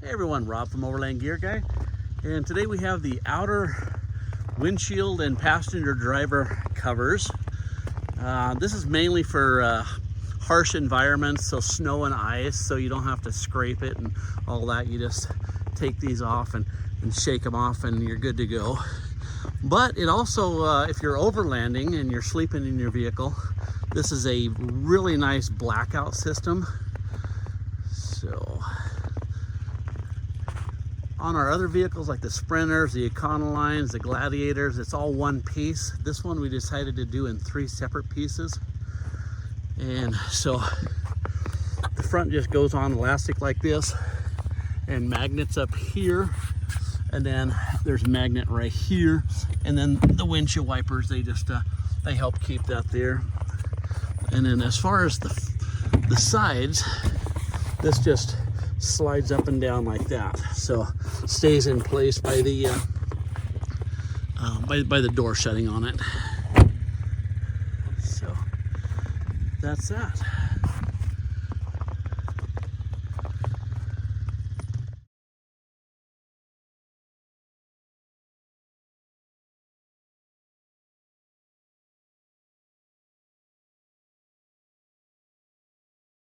Hey everyone, Rob from Overland Gear Guy, and today we have the outer windshield and passenger driver covers. This is mainly for harsh environments, so snow and ice, so you don't have to scrape it and all that. You just take these off and shake them off and you're good to go. But it also, if you're overlanding and you're sleeping in your vehicle, this is a really nice blackout system. So on our other vehicles like the Sprinters, the Econolines, the Gladiators, it's all one piece. This one we decided to do in 3 separate pieces. And so the front just goes on elastic like this and magnets up here. And then there's a magnet right here. And then the windshield wipers, they just, they help keep that there. And then as far as the sides, this just slides up and down like that, so stays in place by the by the door shutting on it. So that's that.